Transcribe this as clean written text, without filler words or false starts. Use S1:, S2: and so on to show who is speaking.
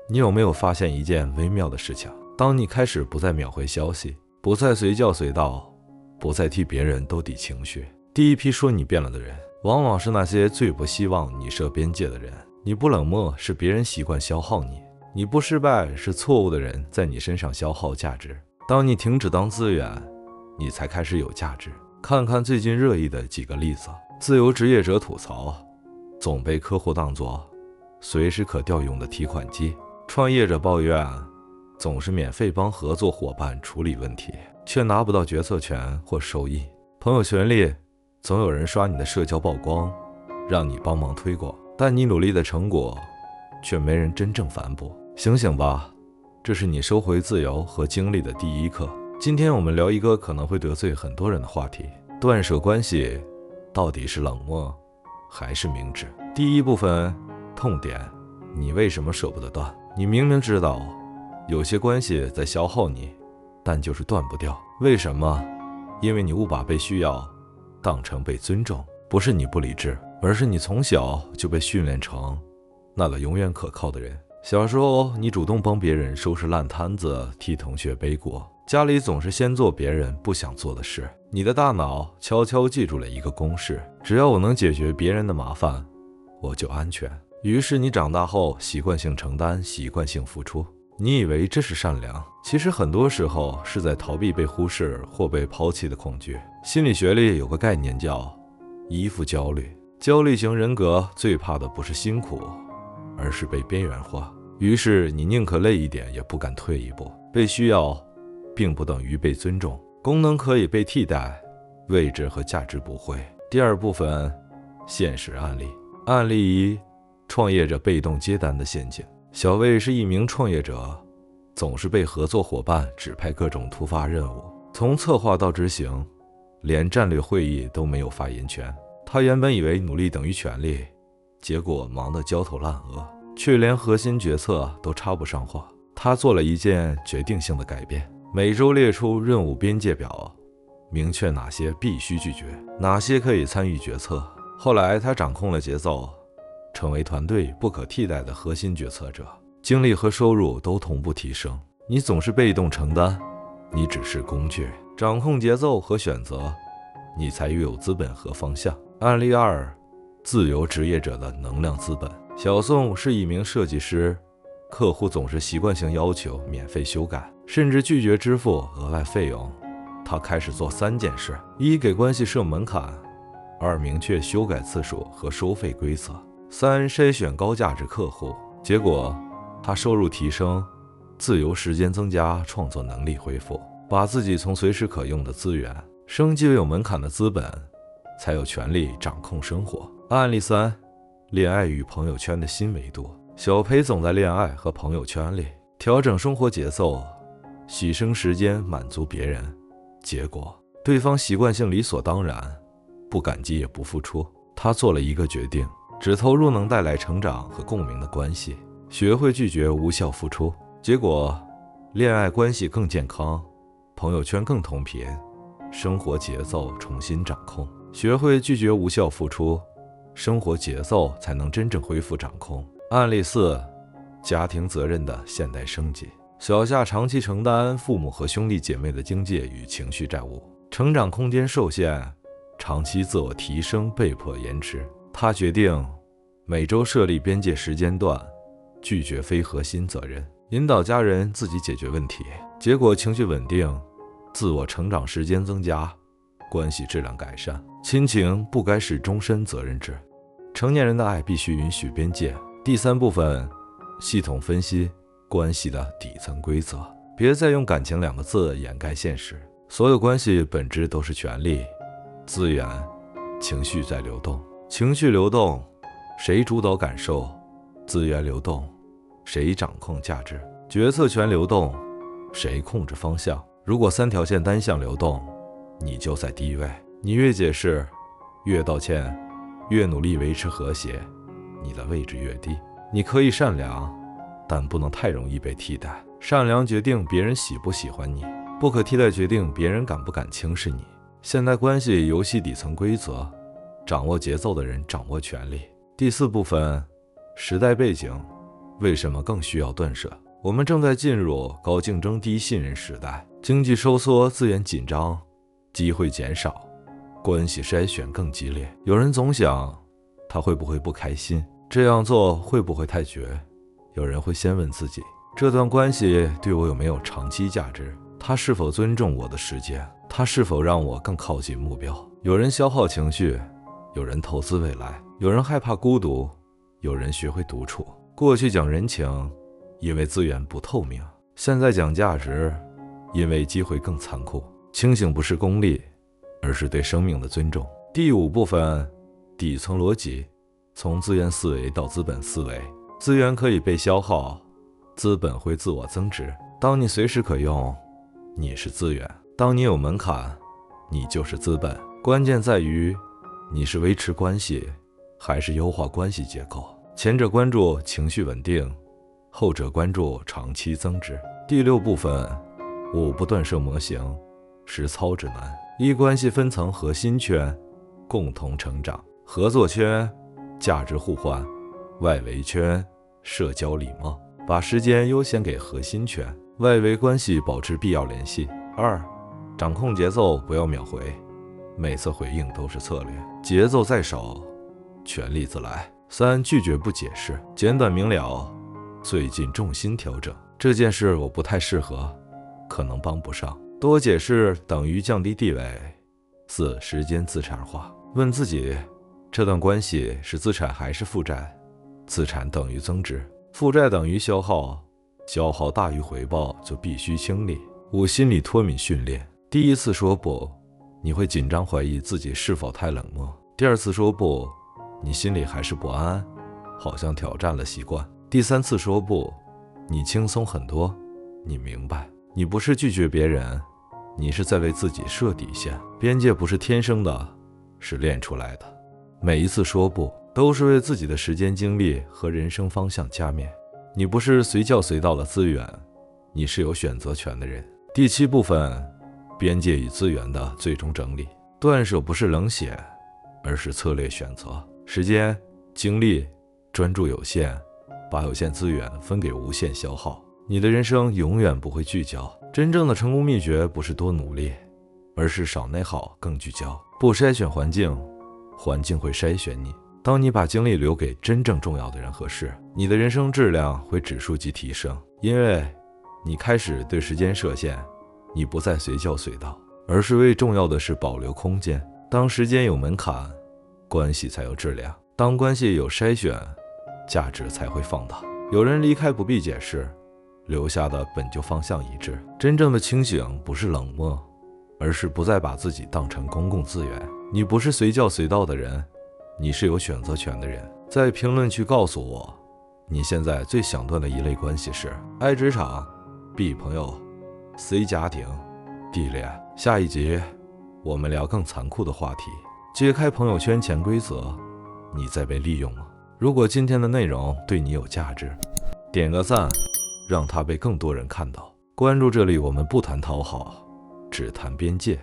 S1: 你有沒有發現一件微妙的事情？當你開始不再秒回消息，不再隨叫隨到，不再替別人兜底情緒，第一批說你變了的人，往往是那些最不希望你設邊界的人。你不冷漠，是別人習慣消耗你；你不失敗，是錯誤的人在你身上消耗價值。當你停止當資源，你才開始有價值。看看最近熱議的幾個例子：自由職業者吐槽，總被客戶當作隨時可調用的提款機；創業者抱怨，總是免費幫合作夥伴處理問題，卻拿不到決策權或收益；朋友圈裡總有人刷你的社交曝光，讓你幫忙推廣，但你努力的成果卻沒人真正反哺。醒醒吧，這是你收回自由和精力的第一課。今天我們聊一個可能會得罪很多人的話題：斷捨關係到底是冷漠還是明智？第一部分，痛點，你為什麼捨不得斷？你明明知道有些關係在消耗你，但就是斷不掉。為什麼？因為你誤把被需要當成被尊重。不是你不理智，而是你從小就被訓練成那個永遠可靠的人。小時候你主動幫別人收拾爛攤子，替同學背鍋，家裡總是先做別人不想做的事。你的大腦悄悄記住了一個公式：只要我能解決別人的麻煩，我就安全。於是你長大後習慣性承擔，習慣性付出。你以為这是善良，其實很多時候是在逃避被忽視或被拋棄的恐懼。心理學裡有個概念叫依附焦慮。焦慮型人格最怕的不是辛苦，而是被邊緣化。於是你寧可累一點也不敢退一步。被需要並不等於被尊重，功能可以被替代，位置和價值不會。第二部分，現實案例。案例一，創業者被動接單的陷阱。小魏是一名創業者，總是被合作夥伴指派各種突發任務，從策劃到執行，連戰略會議都沒有發言權。他原本以為努力等於權力，結果忙得焦頭爛額，卻連核心決策都插不上話。他做了一件決定性的改變，每周列出任務邊界表，明確哪些必須拒絕，哪些可以參與決策。後來他掌控了節奏，成為團隊不可替代的核心決策者，精力和收入都同步提升。你总是被动承擔，你只是工具，掌控節奏和選擇，你才拥有資本和方向。案例二，自由職業者的能量資本。小宋是一名設計師，客戶總是習慣性要求免費修改，甚至拒絕支付額外費用。他開始做3件事：一，給關係設門檻；二，明確修改次數和收費規則；三，篩選高價值客戶。結果他收入提升，自由時間增加，創作能力恢復，把自己从隨時可用的資源升级为有门檻的資本，才有權利掌控生活。案例三，戀愛與朋友圈的新維度。小裴總在戀愛和朋友圈裡調整生活節奏，犧牲時間滿足別人，結果對方習慣性理所當然，不感激也不付出。他做了一個決定，只投入能帶來成長和共鳴的關係，學會拒絕無效付出。結果戀愛關係更健康，朋友圈更同頻，生活節奏重新掌控。學會拒絕無效付出，生活節奏才能真正恢復掌控。案例四，家庭責任的現代升級。小夏長期承擔父母和兄弟姐妹的經濟與情緒債務，成長空間受限，長期自我提升被迫延遲。他決定每周設立邊界時間段，拒絕非核心責任，引導家人自己解決問題。結果情緒穩定，自我成長時間增加，關係質量改善。親情不該是終身責任制，成年人的愛必須允許邊界。第三部分，系統分析關係的底層規則。別再用感情2個字掩蓋現實，所有關係本質都是權力、資源、情緒在流動。情緒流動，誰主導感受？資源流動，誰掌控價值？決策權流動，誰控制方向？如果3條線單向流動，你就在低位。你越解釋，越道歉，越努力維持和諧，你的位置越低。你可以善良，但不能太容易被替代。善良決定別人喜不喜歡你，不可替代決定別人敢不敢輕視你。現代關係遊戲底層規則，掌握節奏的人掌握權力。第4部分，時代背景，為什麼更需要斷捨？我們正在進入高競爭、低信任時代，經濟收縮，資源緊張，機會減少，關係篩選更激烈。有人總想，他會不會不開心？這樣做會不會太絕？有人會先問自己，這段關係對我有沒有長期價值？他是否尊重我的時間？他是否讓我更靠近目標？有人消耗情緒，有人投資未來，有人害怕孤獨，有人學會獨處。過去講人情，因為資源不透明；現在講價值，因為機會更殘酷。清醒不是功利，而是對生命的尊重。第5部分，底層邏輯，從資源思維到資本思維。資源可以被消耗，資本會自我增值。當你隨時可用，你是資源；當你有門檻，你就是資本。關鍵在於你是維持關係，還是優化關係結構。前者關注情緒穩定，後者關注長期增值。第6部分，5不斷捨模型，實操指南。一、關係分層核心圈，共同成長；合作圈，價值互換；外圍圈，社交禮貌。把時間優先給核心圈，外圍關係保持必要聯繫。2、掌控節奏，不要秒回，每次回應都是策略，節奏在手，權力自來。3、拒絕不解釋，簡短明了。最近重心調整，這件事我不太適合，可能幫不上。多解釋等於降低地位。4、時間資產化，問自己，這段關係是資產還是負債？資產等於增值，負債等於消耗，消耗大於回報就必須清理。5、心理脫敏訓練，第一次說不，你會緊張懷疑自己是否太冷漠；第二次說不，你心裡還是不安，好像挑戰了習慣；第3次說不，你輕鬆很多，你明白，你不是拒絕別人，你是在為自己設底線。邊界不是天生的，是練出來的。每一次說不，都是為自己的時間、精力和人生方向加冕。你不是隨叫隨到的資源，你是有選擇權的人。第7部分，邊界與資源的最終整理。斷捨不是冷血，而是策略選擇。時間、精力、專注有限，把有限資源分給無限消耗，你的人生永遠不會聚焦。真正的成功秘訣不是多努力，而是少内耗更聚焦。不篩選環境，環境會篩選你。當你把精力留給真正重要的人和事，你的人生質量會指數級提升，因為你開始对時間設限，你不再隨叫隨到，而是為重要的事保留空間。當時間有門檻，關係才有質量；當關係有篩選，價值才會放大。有人離開不必解釋，留下的本就方向一致。真正的清醒不是冷漠，而是不再把自己當成公共資源。你不是隨叫隨到的人，你是有選擇權的人。在評論區告訴我，你現在最想斷的一類關係是 A 職場、B 朋友、C 家庭、D 戀。下一集我們聊更殘酷的話題，揭開朋友圈潛規則。你在被利用嗎？如果今天的內容對你有價值，點個讚，讓它被更多人看到。關注這裡，我們不談討好，只談邊界。